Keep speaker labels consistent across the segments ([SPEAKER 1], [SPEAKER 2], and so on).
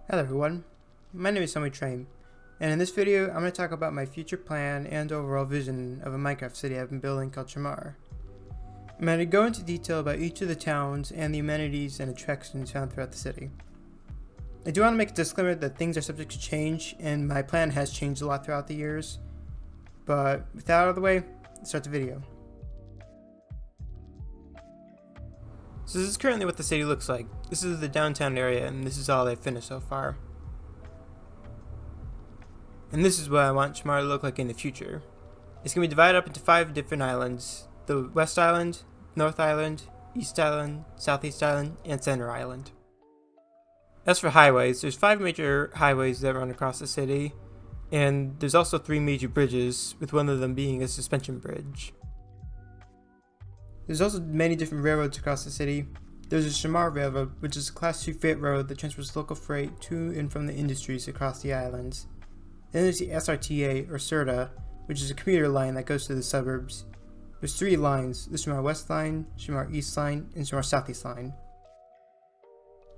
[SPEAKER 1] Hello everyone, my name is HomieTrain, and in this video I'm going to talk about my future plan and overall vision of a Minecraft city I've been building called Shmar. I'm going to go into detail about each of the towns and the amenities and attractions found throughout the city. I do want to make a disclaimer that things are subject to change, and my plan has changed a lot throughout the years, but with that out of the way, let's start the video. So this is currently what the city looks like. This is the downtown area, and this is all they've finished so far. And this is what I want Shmar to look like in the future. It's going to be divided up into 5 different islands. The West Island, North Island, East Island, Southeast Island, and Center Island. As for highways, there's 5 major highways that run across the city, and there's also 3 major bridges, with one of them being a suspension bridge. There's also many different railroads across the city. There's a Shmar Railroad, which is a Class 2 freight road that transports local freight to and from the industries across the islands. Then there's the SRTA, or SERTA, which is a commuter line that goes to the suburbs. There's 3 lines, the Shmar West Line, Shmar East Line, and Shmar Southeast Line.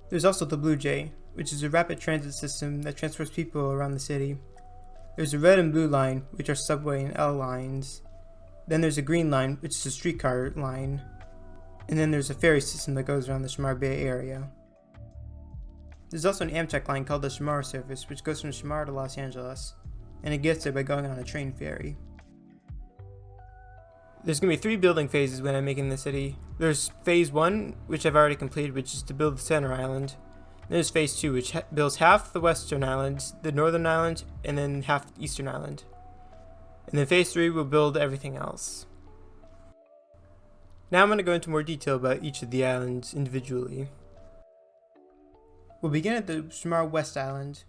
[SPEAKER 1] There's also the Blue Jay, which is a rapid transit system that transports people around the city. There's the Red and Blue Line, which are subway and L lines. Then there's a Green Line, which is a streetcar line. And then there's a ferry system that goes around the Shmar Bay area. There's also an Amtrak line called the Shmar Service, which goes from Shmar to Los Angeles, and it gets there by going on a train ferry. There's going to be 3 building phases when I'm making the city. There's phase 1, which I've already completed, which is to build the center island. Then there's phase 2, which builds half the western island, the northern island, and then half the eastern island. And then phase 3 will build everything else. Now I'm going to go into more detail about each of the islands individually. We'll begin at the Shmar West Island.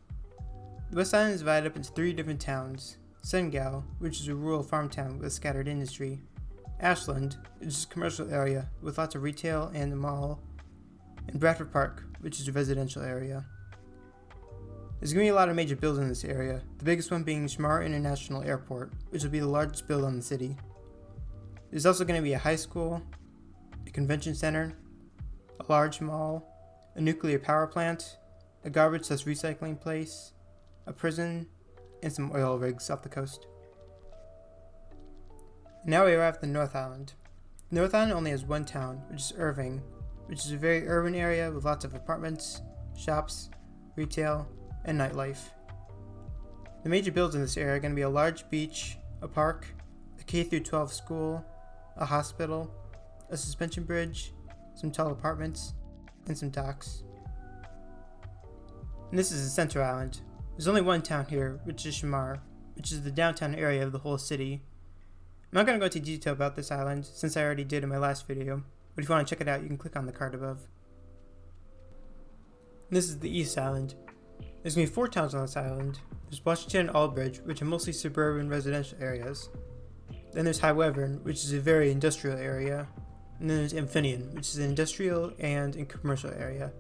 [SPEAKER 1] The West Island is divided up into 3 different towns. Sengal, which is a rural farm town with scattered industry. Ashland, which is a commercial area with lots of retail and a mall. And Bradford Park, which is a residential area. There's going to be a lot of major builds in this area, the biggest one being Shmar International Airport, which will be the largest build on the city. There's also going to be a high school, a convention center, a large mall, a nuclear power plant, a garbage/recycling place, a prison, and some oil rigs off the coast. Now we arrive at the North Island. The North Island only has 1 town, which is Irving, which is a very urban area with lots of apartments, shops, retail, and nightlife. The major builds in this area are going to be a large beach, a park, a K-12 school, a hospital, a suspension bridge, some tall apartments, and some docks. And this is the Center Island. There's only 1 town here, which is Shmar, which is the downtown area of the whole city. I'm not going to go into detail about this island, since I already did in my last video, but if you want to check it out, you can click on the card above. And this is the East Island. There's going to be 4 towns on this island. There's Washington and Aldbridge, which are mostly suburban residential areas. Then there's High Wyvern, which is a very industrial area. And then there's Amphibian, which is an industrial and a commercial area.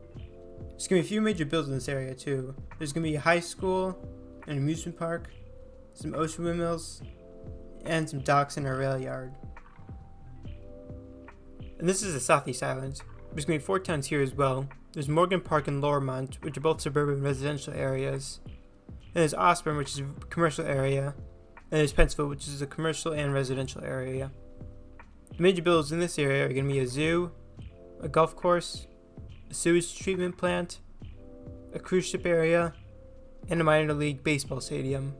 [SPEAKER 1] There's going to be a few major builds in this area too. There's going to be a high school, an amusement park, some ocean windmills, and some docks and a rail yard. And this is the Southeast Island. There's going to be 4 towns here as well. There's Morgan Park and Lormont, which are both suburban residential areas. And there's Osborne, which is a commercial area. And there's Pennsville, which is a commercial and residential area. The major builds in this area are going to be a zoo, a golf course, a sewage treatment plant, a cruise ship area, and a minor league baseball stadium.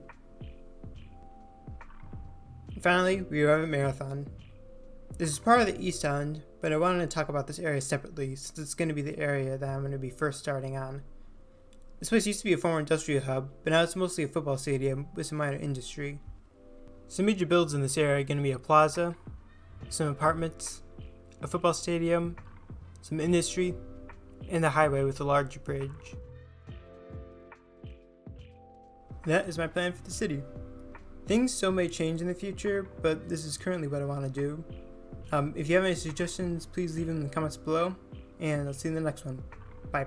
[SPEAKER 1] And finally, we arrive at Marathon. This is part of the East Island, but I wanted to talk about this area separately since it's going to be the area that I'm going to be first starting on. This place used to be a former industrial hub, but now it's mostly a football stadium with some minor industry. Some major builds in this area are going to be a plaza, some apartments, a football stadium, some industry, and a highway with a large bridge. That is my plan for the city. Things still may change in the future, but this is currently what I want to do. If you have any suggestions, please leave them in the comments below, and I'll see you in the next one. Bye.